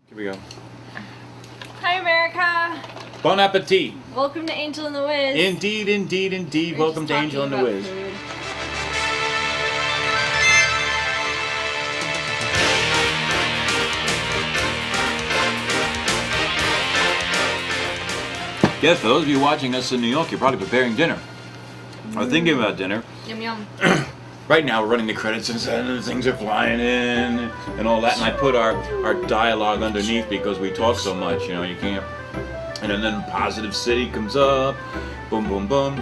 Here we go. Hi, America. Bon appetit. Welcome to Angel and the Wiz. Indeed, indeed, indeed. We're Welcome to just Angel and talking the about Wiz. food. Yes, for those of you watching us in New York, you're probably preparing dinner. Or thinking about dinner. Yum yum. Right now, we're running the credits and things are flying in and all that. And I put our dialogue underneath because we talk so much, you know, you can't. And then Positive City comes up. Boom, boom, boom.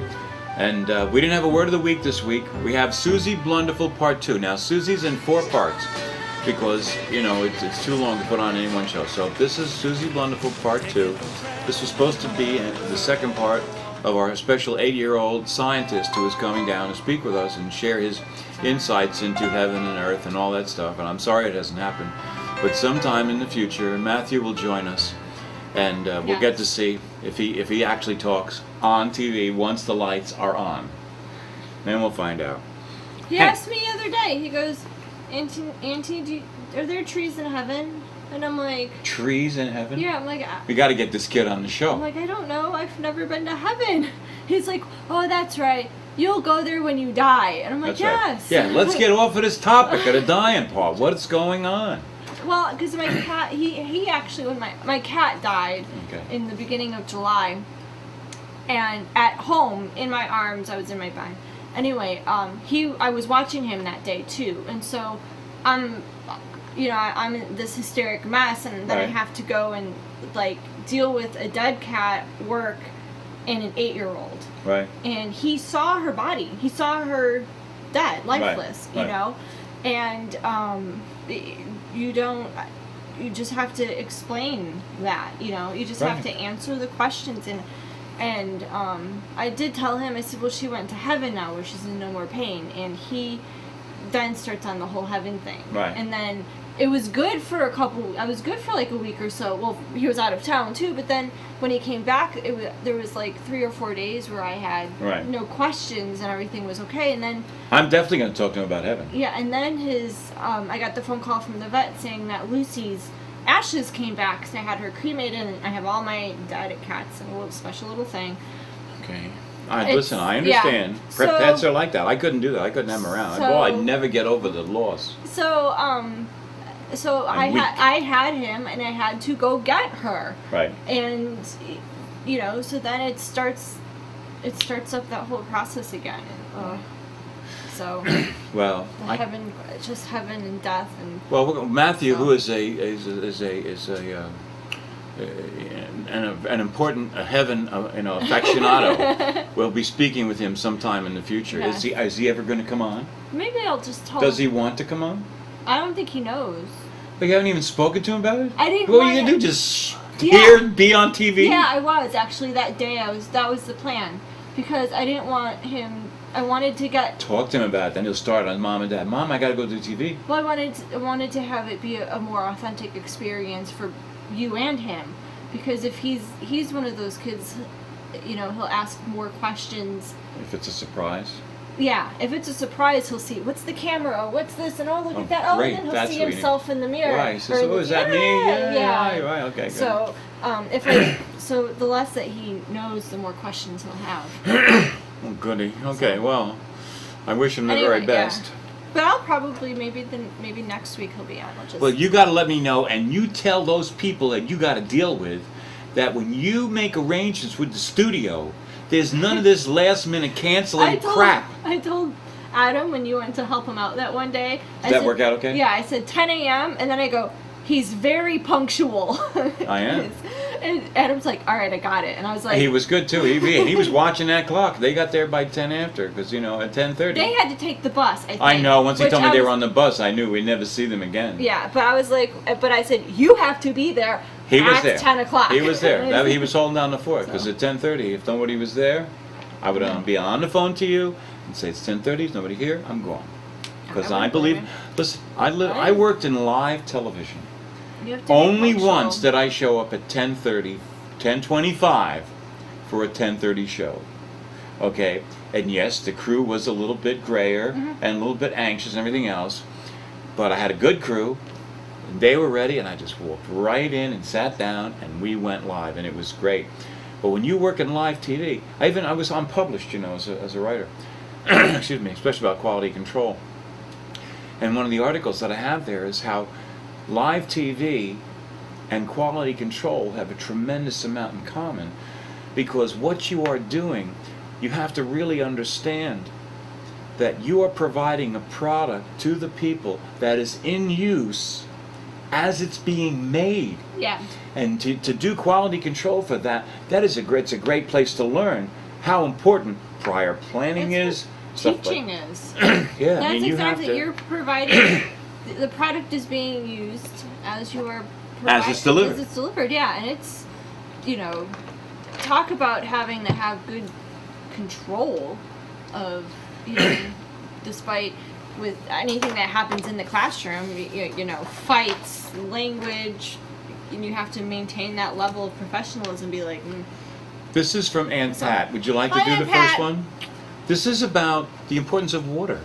And we didn't have a word of the week this week. We have Suzy Blunderful Part 2. Now, Suzy's in 4 parts because, you know, it's too long to put on any one show. So this is Suzy Blunderful Part 2. This was supposed to be the second part of our special 8-year-old scientist who is coming down to speak with us and share his insights into heaven and earth and all that stuff. And I'm sorry it hasn't happened. But sometime in the future, Matthew will join us. And we'll get to see if he actually talks on TV once the lights are on. Then we'll find out. He asked me the other day, he goes, Auntie, are there trees in heaven? And I'm like... Trees in heaven? Yeah, I'm like... We got to get this kid on the show. I'm like, I don't know, I've never been to heaven. He's like, oh, that's right. You'll go there when you die. And I'm like, that's yes. Right. Yeah, let's get off of this topic of the dying part. What's going on? Well, because my cat, he actually, when my cat died in the beginning of July, and at home, in my arms, I was in my bed. Anyway, I was watching him that day too, and so I'm in this hysteric mess, and then I have to go and, like, deal with a dead cat, work, and an 8-year-old. Right. And he saw her body. He saw her dead, lifeless, you know? And, you just have to explain that, you know? You just have to answer the questions, and I did tell him, I said, well, she went to heaven now where she's in no more pain, and he then starts on the whole heaven thing. Right. And then it was good for I was good for like a week or so. Well, he was out of town too, but then when he came back, there was like 3 or 4 days where I had no questions and everything was okay. And then I'm definitely going to talk to him about heaven. Yeah, and then I got the phone call from the vet saying that Lucy's ashes came back because I had her cremated, and I have all my dead cats in a little special little thing. Okay. Listen, I understand. Yeah. Prep pets are like that. I couldn't do that. I couldn't have them around. I'd never get over the loss. So I had him, and I had to go get her. Right. And, you know, so then it starts up that whole process again. And, so. Well. Heaven and death and. Well, Matthew, who is an important heaven aficionado, will be speaking with him sometime in the future. Yeah. Is he ever going to come on? Maybe I'll just tell. Does he want to come on? I don't think he knows. But you haven't even spoken to him about it? I didn't. What are you gonna do? Just be on TV? Yeah, I was actually that day. That was the plan, because I didn't want him. I wanted to talk to him about it. Then he'll start on Mom and Dad. Mom, I gotta go do TV. Well, I wanted to have it be a more authentic experience for you and him, because if he's one of those kids, you know, he'll ask more questions. If it's a surprise. Yeah, if it's a surprise, he'll see, what's the camera? Oh, what's this? And look at that. Oh, and then he'll see himself in the mirror. Right. So is that me? Yeah. Right. Okay. Good. So, so the less that he knows, the more questions he'll have. Oh, goody. Okay. Well, I wish him the very best. Yeah. But I'll probably maybe next week he'll be on. Well, you got to let me know, and you tell those people that you got to deal with that when you make arrangements with the studio, there's none of this last-minute canceling crap. I told Adam when you went to help him out that one day. Did that work out okay? Yeah, I said 10 a.m. and then I go, he's very punctual. I am. And Adam's like, all right, I got it. And I was like... He was good, too. He was watching that clock. They got there by 10 after, because, you know, at 10:30. They had to take the bus, I think. I know. Once he told me they were on the bus, I knew we'd never see them again. Yeah, but I was like... But I said, you have to be there at 10 o'clock. He was there. He was holding down the fort, because at 10:30, if nobody was there, I would be on the phone to you and say, it's 10:30, there's nobody here, I'm gone. Because I believe... Listen, I worked in live television. Only once did I show up at 10:30, 10:25 for a 10:30 show. Okay? And yes, the crew was a little bit grayer and a little bit anxious and everything else. But I had a good crew. And they were ready, and I just walked right in and sat down, and we went live, and it was great. But when you work in live TV, I was unpublished, as a writer. Excuse me, especially about quality control. And one of the articles that I have there is how live TV and quality control have a tremendous amount in common, because what you are doing, you have to really understand that you are providing a product to the people that is in use as it's being made. Yeah. And to do quality control for that, it's a great place to learn how important prior planning is. Teaching is. Yeah, That's you exactly, have to, you're providing, the product is being used as you are as it's delivered. As it's delivered, yeah. And it's, talk about having to have good control of, despite with anything that happens in the classroom, fights, language, and you have to maintain that level of professionalism, be like, This is from Aunt Pat. Would you like to Hi, do Aunt the Pat. first one? This is about the importance of water.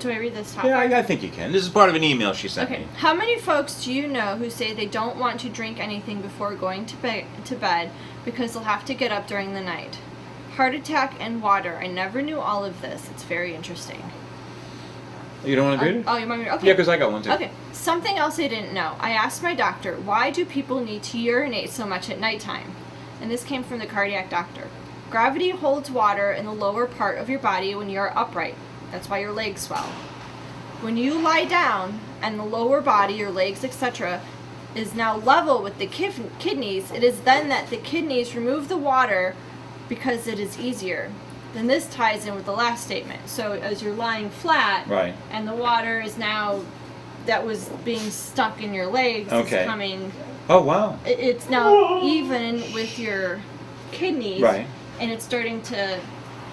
Do I read this topic? Yeah, I think you can. This is part of an email she sent Okay. me. How many folks do you know who say they don't want to drink anything before going to bed because they'll have to get up during the night? Heart attack and water. I never knew all of this. It's very interesting. You don't want to read it? Oh, you want me to? Okay. Yeah, because I got one too. Okay. Something else I didn't know. I asked my doctor, why do people need to urinate so much at nighttime? And this came from the cardiac doctor. Gravity holds water in the lower part of your body when you're upright. That's why your legs swell. When you lie down and the lower body, your legs, etc., is now level with the kidneys, it is then that the kidneys remove the water because it is easier. Then this ties in with the last statement. So as you're lying flat, Right. and the water is now, that was being stuck in your legs, Okay. is coming, Oh, wow. it's now even with your kidneys. Right. And it's starting to,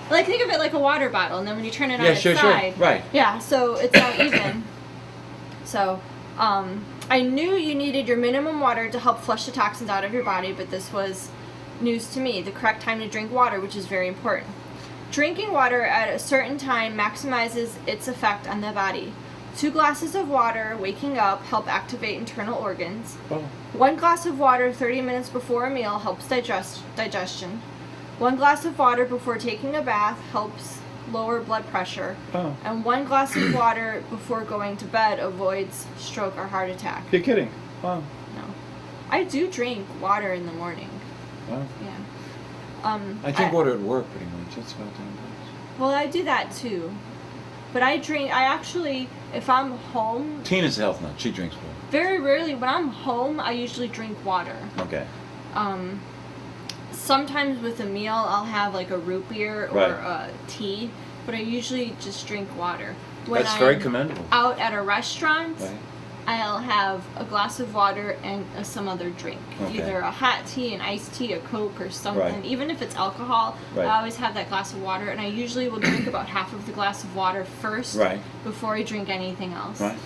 think of it like a water bottle, and then when you turn it on Yeah, its sure. side, Right. yeah, so it's now even. So, I knew you needed your minimum water to help flush the toxins out of your body, but this was news to me. The correct time to drink water, which is very important. Drinking water at a certain time maximizes its effect on the body. 2 glasses of water waking up help activate internal organs. Oh. 1 glass of water 30 minutes before a meal helps digestion. 1 glass of water before taking a bath helps lower blood pressure. Oh. And 1 glass of water before going to bed avoids stroke or heart attack. You're kidding. Wow. No. I do drink water in the morning. Wow. Yeah. I drink water at work pretty much. That's about the only place. Well, I do that too. But I actually, if I'm home, Tina's a health nut. She drinks water. very rarely, when I'm home, I usually drink water. Okay. Sometimes with a meal, I'll have like a root beer or Right. a tea, but I usually just drink water. That's very commendable. Out at a restaurant, Right. I'll have a glass of water and some other drink. Okay. Either a hot tea, an iced tea, a Coke, or something. Right. Even if it's alcohol, Right. I always have that glass of water, and I usually will drink about half of the glass of water first Right. before I drink anything else. Right.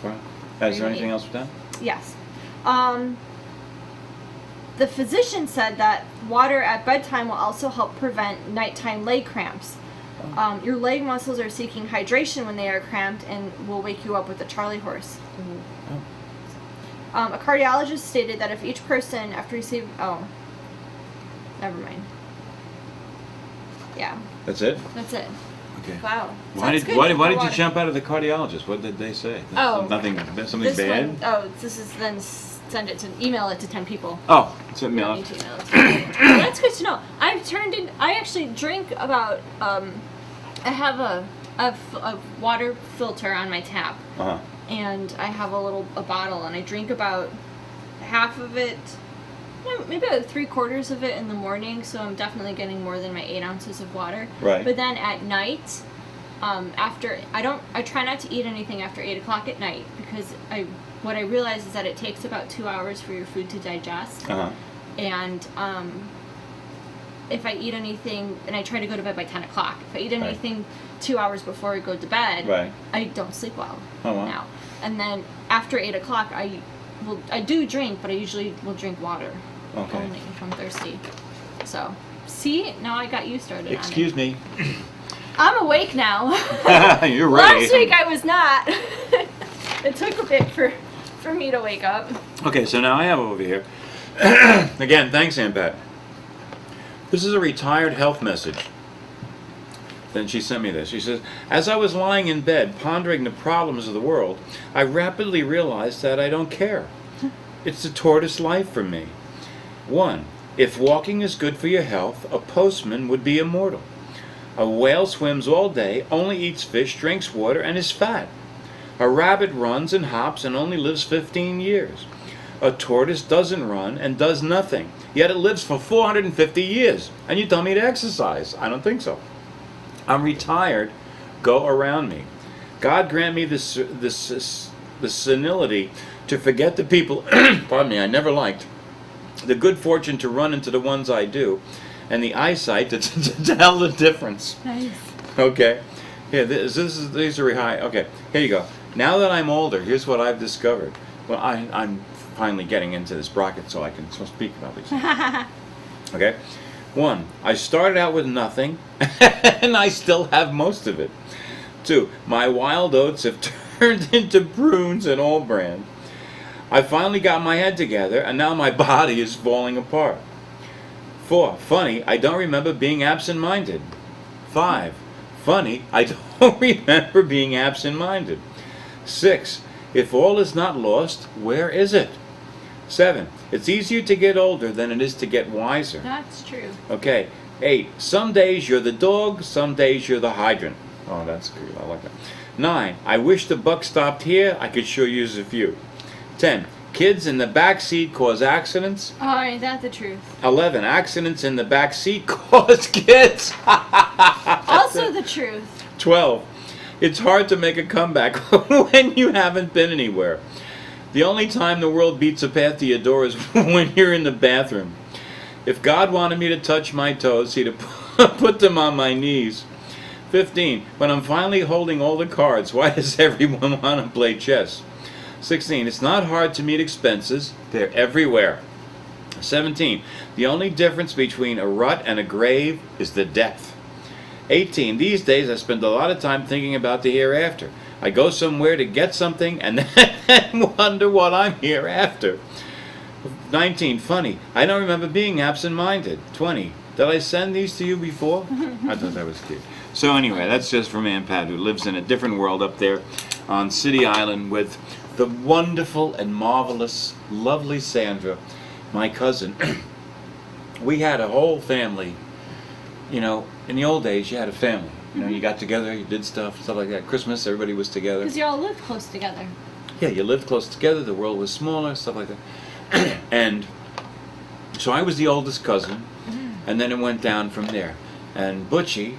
Is there anything else with that? Yes. The physician said that water at bedtime will also help prevent nighttime leg cramps. Your leg muscles are seeking hydration when they are cramped and will wake you up with a Charlie horse. A cardiologist stated that if each person after receiving... Oh. Never mind. Yeah. That's it? That's it. Okay. Wow. Why Sounds did good why for did you water. jump out of the cardiologist? What did they say? Oh. Something This bad? one, this is then email it to 10 people. Oh, it's a You don't mail. need to email it to 10 people. That's good to know. I actually drink about, I have a water filter on my tap. Uh-huh. And I have a bottle, and I drink about half of it, maybe about 3/4 of it in the morning, so I'm definitely getting more than my 8 ounces of water. Right. But then at night, I try not to eat anything after 8 o'clock at night, because what I realize is that it takes about 2 hours for your food to digest. Uh-huh. And if I eat anything, and I try to go to bed by 10 o'clock, if I eat anything 2 hours before I go to bed, Right. I don't sleep well Oh, wow. now. And then after 8 o'clock, I do drink, but I usually will drink water Okay. only if I'm thirsty. So, see, now I got you started Excuse me. on it. I'm awake now. You're ready. Last week I was not. It took a bit for for me to wake up. Okay, so now I have over here. Again, thanks, Aunt Pat. This is a retired health message. Then she sent me this. She says, as I was lying in bed pondering the problems of the world, I rapidly realized that I don't care. It's the tortoise life for me. 1. If walking is good for your health, a postman would be immortal. A whale swims all day, only eats fish, drinks water, and is fat. A rabbit runs and hops and only lives 15 years. A tortoise doesn't run and does nothing, yet it lives for 450 years. And you tell me to exercise. I don't think so. I'm retired. Go around me. God grant me the senility to forget the people, pardon me, I never liked, the good fortune to run into the ones I do, and the eyesight to tell the difference. Nice. Okay. Here, these are high. Okay, here you go. Now that I'm older, here's what I've discovered. Well, I'm finally getting into this bracket so I can speak about these. Okay. 1. I started out with nothing, and I still have most of it. 2. My wild oats have turned into prunes and all brand. I finally got my head together, and now my body is falling apart. 4. Funny, I don't remember being absent-minded. 5. Funny, I don't remember being absent-minded. 6. If all is not lost, where is it? 7. It's easier to get older than it is to get wiser. That's true. Okay. 8. Some days you're the dog, some days you're the hydrant. Oh, that's good. I like that. 9. I wish the buck stopped here. I could sure use a few. 10. Kids in the back seat cause accidents. Oh, ain't that the truth? 11. Accidents in the back seat cause kids. Also the truth. 12. It's hard to make a comeback when you haven't been anywhere. The only time the world beats a path to your door is when you're in the bathroom. If God wanted me to touch my toes, he'd have put them on my knees. 15. When I'm finally holding all the cards, why does everyone want to play chess? 16. It's not hard to meet expenses. They're everywhere. 17. The only difference between a rut and a grave is the depth. 18. These days I spend a lot of time thinking about the hereafter. I go somewhere to get something and then wonder what I'm here after. 19. Funny, I don't remember being absent-minded. 20. Did I send these to you before? I thought that was cute. So anyway, that's just from Aunt Pat, who lives in a different world up there on City Island with the wonderful and marvelous, lovely Sandra, my cousin. We had a whole family. You know, in the old days, you had a family. You know, you got together, you did stuff like that. Christmas, everybody was together. Because you all lived close together. Yeah, you lived close together, the world was smaller, stuff like that. And so I was the oldest cousin, and then it went down from there. And Butchie,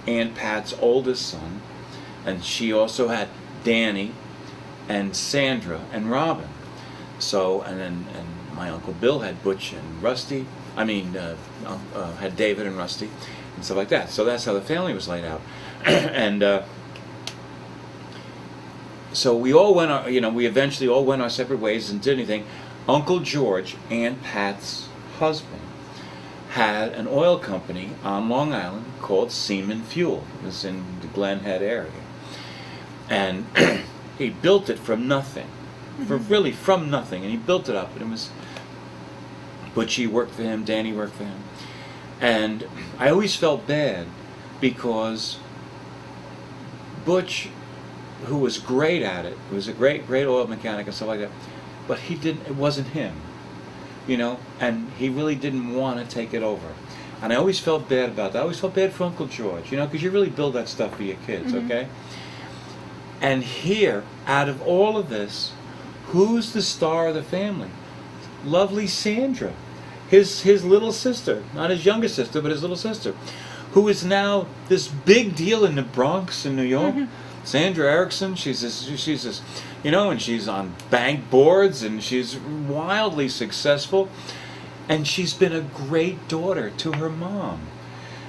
Aunt Pat's oldest son, and she also had Danny and Sandra and Robin. So, and my Uncle Bill had Butch and Rusty. Had David and Rusty and stuff like that. So that's how the family was laid out. And so we all went, we eventually all went our separate ways and did anything. Uncle George, Aunt Pat's husband, had an oil company on Long Island called Seaman Fuel. It was in the Glen Head area. And he built it from nothing. Really from nothing. And he built it up. And it was... Butchie worked for him, Danny worked for him. And I always felt bad because Butch, who was great at it, was a great oil mechanic and stuff like that, but it wasn't him, and he really didn't want to take it over. And I always felt bad about that. I always felt bad for Uncle George, because you really build that stuff for your kids, okay? And here, out of all of this, who's the star of the family? Lovely Sandra, his little sister, not his younger sister, but his little sister, who is now this big deal in the Bronx in New York. Sandra Erickson, she's this, and she's on bank boards and she's wildly successful, and she's been a great daughter to her mom.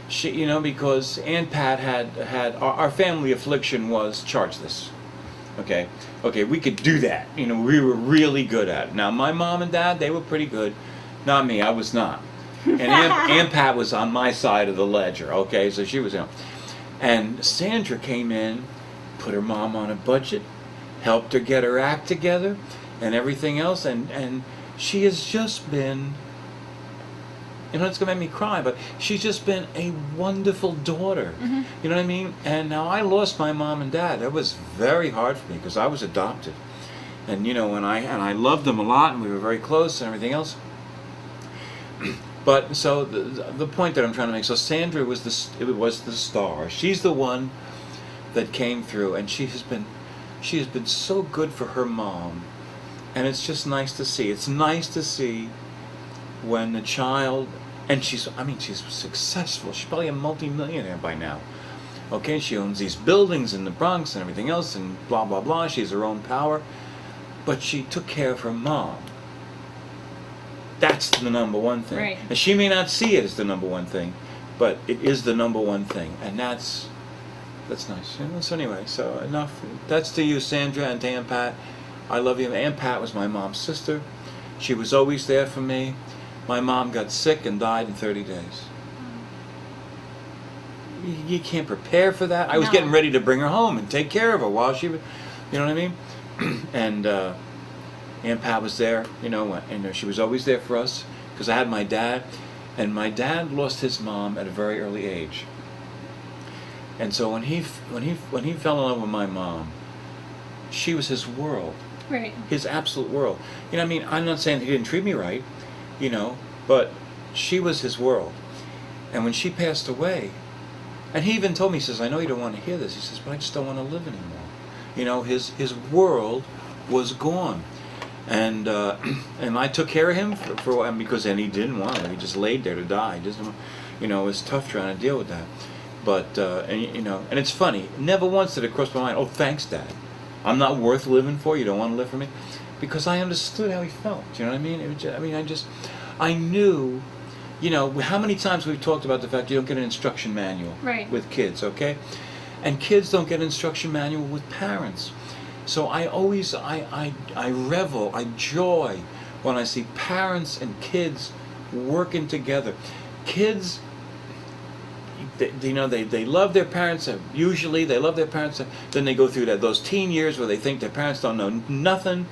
She, because Aunt Pat had our family affliction was charge this. Okay, we could do that. We were really good at it. Now, my mom and dad, they were pretty good. Not me, I was not. And Aunt Pat was on my side of the ledger, okay? So she was, And Sandra came in, put her mom on a budget, helped her get her act together, and everything else, and she has just been, you know, it's gonna make me cry, but she's just been a wonderful daughter. Mm-hmm. You know what I mean? And now I lost my mom and dad. That was very hard for me because I was adopted, and you know, and I loved them a lot, and we were very close and everything else. But so the point that I'm trying to make, so Sandra was the star. She's the one that came through, and she has been so good for her mom, and it's just nice to see. It's nice to see when the child, and she's successful. She's probably a multi-millionaire by now. Okay, she owns these buildings in the Bronx and everything else, and blah blah blah. She has her own power, but she took care of her mom. That's the number one thing. Right. And she may not see it as the number one thing, but it is the number one thing, and that's nice. You know? So anyway, so enough. That's to you, Sandra, and to Aunt Pat. I love you. Aunt Pat was my mom's sister. She was always there for me. My mom got sick and died in 30 days. You can't prepare for that. I was getting ready to bring her home and take care of her while she was, you know what I mean? And Aunt Pat was there, you know, and she was always there for us because I had my dad, and my dad lost his mom at a very early age. And so when he fell in love with my mom, she was his world. Right. His absolute world. You know what I mean? I'm not saying that he didn't treat me right, you know, but she was his world. And when she passed away, and he even told me, he says, I know you don't want to hear this. He says, but I just don't want to live anymore. You know, his world was gone. And I took care of him for a while because then he didn't want to. He just laid there to die. You know, it was tough trying to deal with that. But and you know, and it's funny. Never once did it cross my mind. Oh, thanks, Dad. I'm not worth living for. You don't want to live for me, because I understood how he felt. You know what I mean? I knew. You know, how many times we've talked about the fact you don't get an instruction manual with kids, okay? And kids don't get an instruction manual with parents. So I always, I revel, I joy when I see parents and kids working together. Kids, you know, they love their parents. Usually they love their parents. Then they go through those teen years where they think their parents don't know nothing.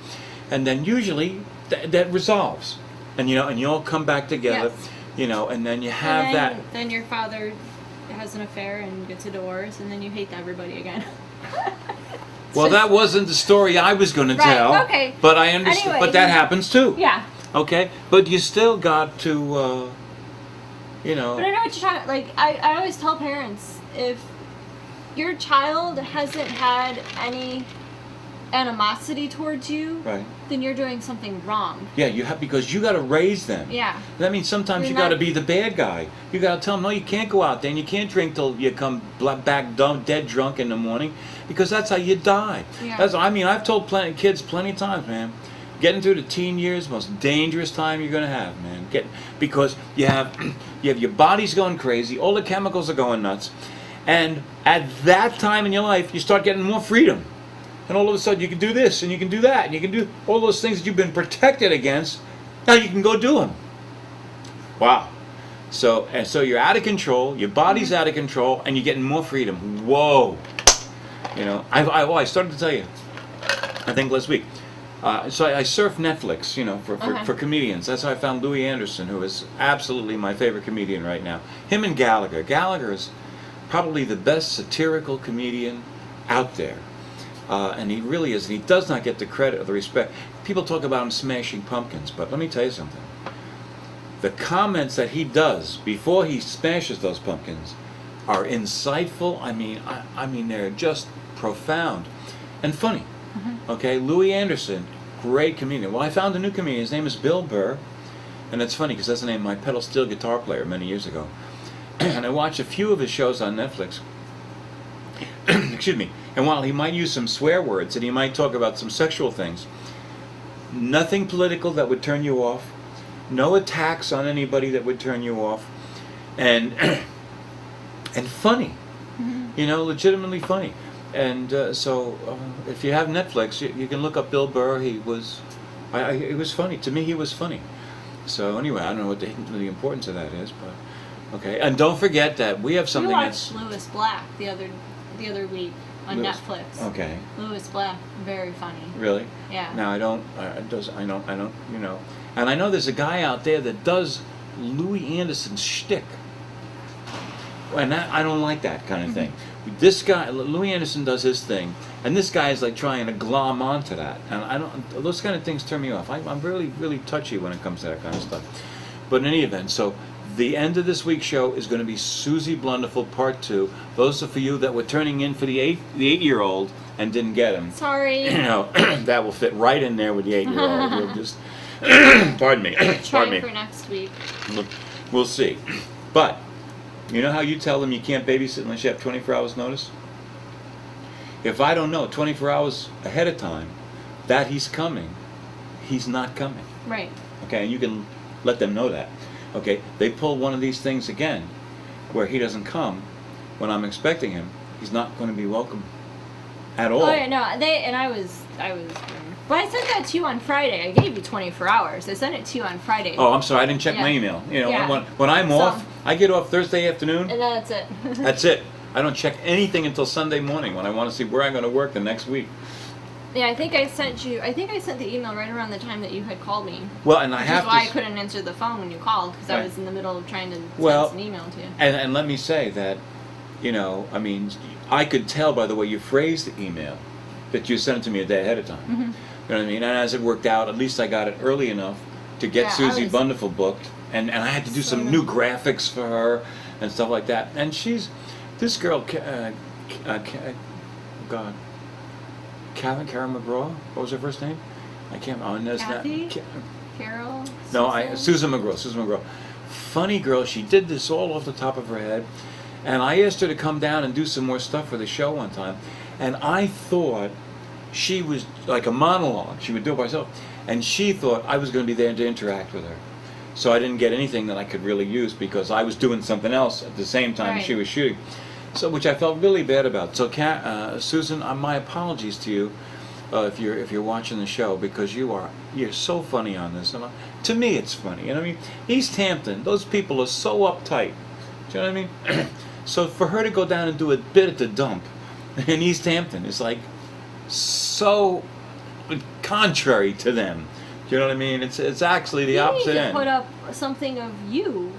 And then usually that resolves. And, you know, and you all come back together. Yes. You know, and then you have that. Then your father has an affair and gets a divorce, and then you hate everybody again. Well, that wasn't the story I was going to tell. Okay. But I understand. Anyway, but that happens too. Yeah. Okay. But you still got to, you know. But I know what you're talking. Like I always tell parents, if your child hasn't had any animosity towards you, then you're doing something wrong. Yeah, you have, because you got to raise them. Yeah. That means sometimes you got to be the bad guy. You got to tell them, no, you can't go out there and you can't drink till you come back dead drunk in the morning, because that's how you die. Yeah. I've told kids plenty of times, man. Getting through the teen years, most dangerous time you're gonna have, man. Because you have your body's going crazy, all the chemicals are going nuts, and at that time in your life, you start getting more freedom. And all of a sudden you can do this, and you can do that, and you can do all those things that you've been protected against. Now you can go do them. Wow. So you're out of control, your body's out of control, and you're getting more freedom. Whoa. You know, I started to tell you, I think last week. So I surf Netflix, you know, for comedians. That's how I found Louie Anderson, who is absolutely my favorite comedian right now. Him and Gallagher. Gallagher is probably the best satirical comedian out there. And he really is. And he does not get the credit or the respect. People talk about him smashing pumpkins, but let me tell you something. The comments that he does before he smashes those pumpkins are insightful. I mean, they're just profound and funny. Okay, Louie Anderson, great comedian. Well, I found a new comedian. His name is Bill Burr, and it's funny because that's the name of my pedal steel guitar player many years ago. And I watched a few of his shows on Netflix. Excuse me. And while he might use some swear words and he might talk about some sexual things, nothing political that would turn you off, no attacks on anybody that would turn you off, and funny, you know, legitimately funny. And so if you have Netflix, you can look up Bill Burr. He was funny. To me, he was funny. So anyway, I don't know what the importance of that is, but okay. And don't forget that we have something. We watched Lewis Black the other week. on Netflix. Okay. Louis Black, very funny. Really? Yeah. Now I don't, you know. And I know there's a guy out there that does Louie Anderson's shtick. And that, I don't like that kind of thing. This guy, Louie Anderson, does his thing, and this guy is like trying to glom onto that. And I don't, those kind of things turn me off. I'm really, really touchy when it comes to that kind of stuff. But in any event, so the end of this week's show is going to be Suzy Blunderful Part 2. Those are for you that were turning in for the 8-year-old and didn't get him. Sorry. You know, that will fit right in there with the 8-year-old. You'll just, pardon me. Try for next week. We'll see. But you know how you tell them you can't babysit unless you have 24 hours notice? If I don't know 24 hours ahead of time that he's coming, he's not coming. Right. Okay, and you can let them know that. Okay, they pull one of these things again where he doesn't come when I'm expecting him, he's not going to be welcome at all. Oh yeah, no, I was but I sent that to you on Friday. I gave you 24 hours. I sent it to you on Friday. Oh, I'm sorry, I didn't check my email. You know, when I'm off, I get off Thursday afternoon. And then that's it. That's it. I don't check anything until Sunday morning when I want to see where I'm going to work the next week. Yeah, I think I sent the email right around the time that you had called me. Well, and I have to. Which is why I couldn't answer the phone when you called, because I was in the middle of trying to send an email to you. And let me say that, you know, I mean, I could tell by the way you phrased the email that you sent it to me a day ahead of time. Mm-hmm. You know what I mean? And as it worked out, at least I got it early enough to get Suzy Blunderful booked, and I had to do some new graphics for her and stuff like that. And this girl, Karen McGraw. What was her first name? I can't. Oh, no, Kathy? Carol? No, Susan McGraw. Funny girl. She did this all off the top of her head, and I asked her to come down and do some more stuff for the show one time, and I thought she was like a monologue. She would do it by herself, and she thought I was going to be there to interact with her. So I didn't get anything that I could really use because I was doing something else at the same time she was shooting. So, which I felt really bad about. So, Susan, my apologies to you if you're watching the show, because you're so funny on this. And to me, it's funny. You know what I mean? East Hampton, those people are so uptight. Do you know what I mean? So for her to go down and do a bit at the dump in East Hampton is like so contrary to them. Do you know what I mean? It's actually the opposite end. You need to put up something of you.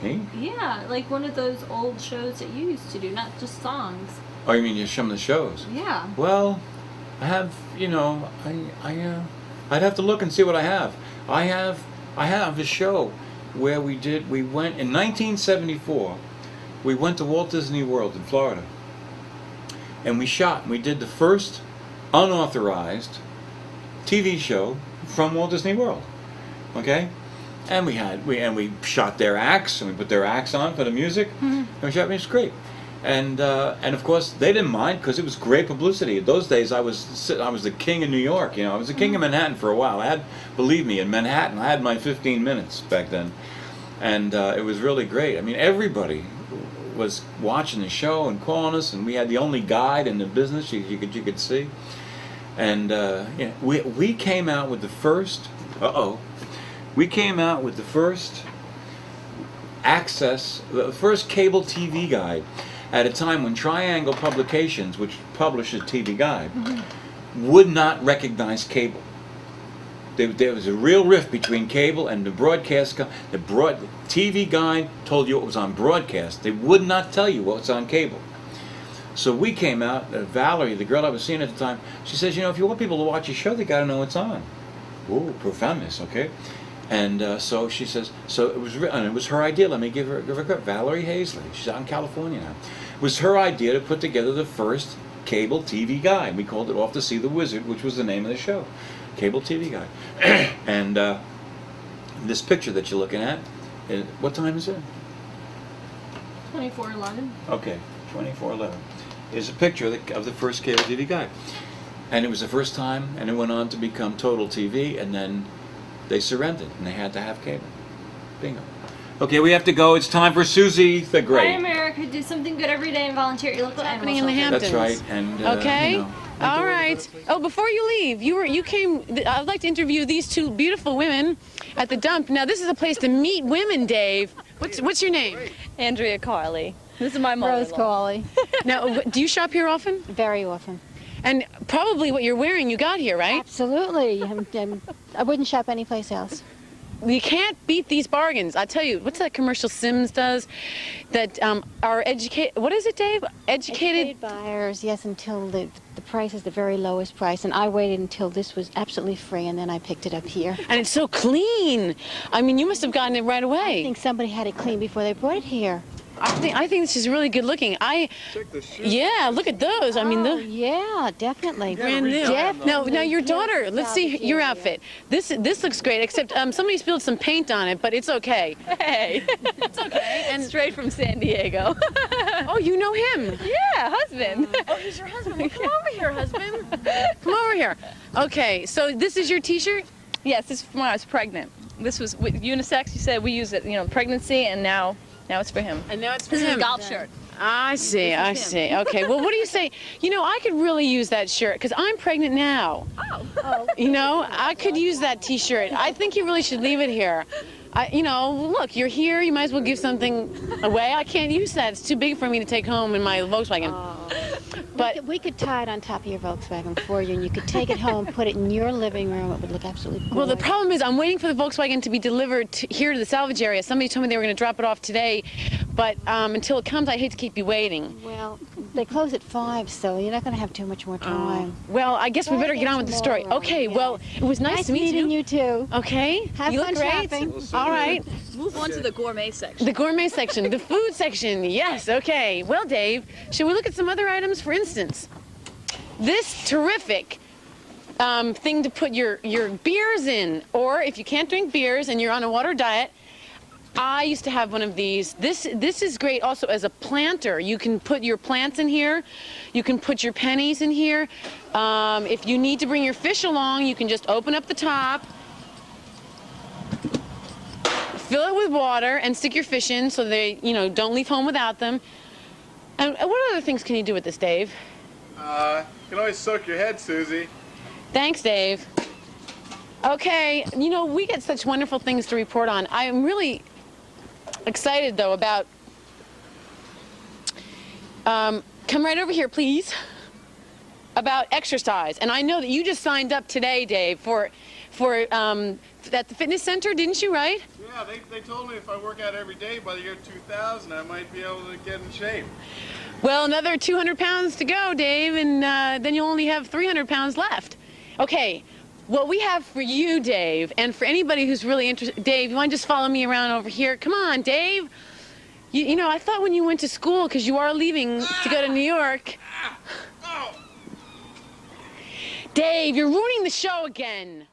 Me? Yeah, like one of those old shows that you used to do, not just songs. Oh, you mean some of the shows? Yeah. Well, I have, you know, I'd have to look and see what I have. I have a show where we went in 1974. We went to Walt Disney World in Florida, and we did the first unauthorized TV show from Walt Disney World. Okay. And we shot their acts, and we put their acts on for the music, and we shot. It was great, and of course they didn't mind because it was great publicity. In those days, I was the king of New York. You know, I was the king of Manhattan for a while. Believe me, in Manhattan, I had my 15 minutes back then, and it was really great. I mean, everybody was watching the show and calling us, and we had the only guide in the business you could see, and we came out with the first. We came out with the first the first cable TV guide at a time when Triangle Publications, which publishes TV Guide, would not recognize cable. There was a real rift between cable and the broadcast. The TV Guide told you what was on broadcast. They would not tell you what was on cable. So we came out, Valerie, the girl I was seeing at the time, she says, you know, if you want people to watch your show, they got to know what's on. Ooh, profoundness, okay? And so she says, it was her idea. Let me give her credit. Valerie Hazley. She's out in California now. It was her idea to put together the first cable TV guide. We called it Off to See the Wizard, which was the name of the show. Cable TV guide. And this picture that you're looking at, what time is it? 24:11. Okay, 24:11. Is a picture of the first cable TV guide. And it was the first time, and it went on to become Total TV, and then they surrendered, and they had to have cable. Bingo. Okay, we have to go. It's time for Suzy the Great. Hi, America. Do something good every day and volunteer at your local happening in the Hamptons. That's right. And okay. You know, all right. Oh, before you leave, you came. I'd like to interview these two beautiful women at the dump. Now, this is a place to meet women, Dave. What's your name? Andrea Carley. This is my mother-in-law. Rose Collie. Now, do you shop here often? Very often. And probably what you're wearing you got here, right? Absolutely. I wouldn't shop anyplace else. You can't beat these bargains. I tell you, what's that commercial Sims does? That our educated, what is it, Dave? Educated buyers, yes, until the price is the very lowest price. And I waited until this was absolutely free, and then I picked it up here. And it's so clean. I mean, you must have gotten it right away. I think somebody had it clean before they brought it here. I think this is really good looking. Check the shoes. Yeah, look at those. I mean, Yeah, definitely. brand new. Definitely. Now your daughter. Let's see your outfit. This looks great. Except somebody spilled some paint on it, but it's okay. Hey, It's okay. and straight from San Diego. Oh, you know him. Yeah, husband. Oh, he's your husband. Well, come over here, husband. Come over here. Okay, so this is your T-shirt. Yes, this is from when I was pregnant. This was with unisex. You said we use it, pregnancy, and now it's for him. And now it's for This is a him. golf shirt. I see. I see. Okay. Well, what do you say? I could really use that shirt because I'm pregnant now. Oh. I could use that T-shirt. I think you really should leave it here. Look, you're here. You might as well give something away. I can't use that. It's too big for me to take home in my Volkswagen. But we could tie it on top of your Volkswagen for you, and you could take it home, put it in your living room. It would look absolutely gorgeous. well, the problem is I'm waiting for the Volkswagen to be delivered here to the salvage area. Somebody told me they were going to drop it off today, but until it comes, I hate to keep you waiting. Well, they close at 5, so you're not going to have too much more time. Well, I guess we better get on with the story. Tomorrow, Okay. yes. Well, it was nice to meet meeting you too. Okay. Have you fun look great. shopping. All right. Move on to the gourmet section. The gourmet section, the food section. Yes. Okay. Well, Dave, should we look at some other items? For instance, this terrific thing to put your beers in, or if you can't drink beers and you're on a water diet, I used to have one of these. This is great also as a planter. You can put your plants in here. You can put your pennies in here. If you need to bring your fish along, you can just open up the top, fill it with water, and stick your fish in so they, don't leave home without them. And what other things can you do with this, Dave? You can always soak your head, Suzy. Thanks, Dave. Okay, we get such wonderful things to report on. I am really excited, though, about... come right over here, please. About exercise. And I know that you just signed up today, Dave, for at the fitness center, didn't you, right? Yeah, they told me if I work out every day by the year 2000, I might be able to get in shape. Well, another 200 pounds to go, Dave, and then you'll only have 300 pounds left. Okay, what we have for you, Dave, and for anybody who's really interested... Dave, you want to just follow me around over here? Come on, Dave. I thought when you went to school, because you are leaving to go to New York... Dave, you're ruining the show again.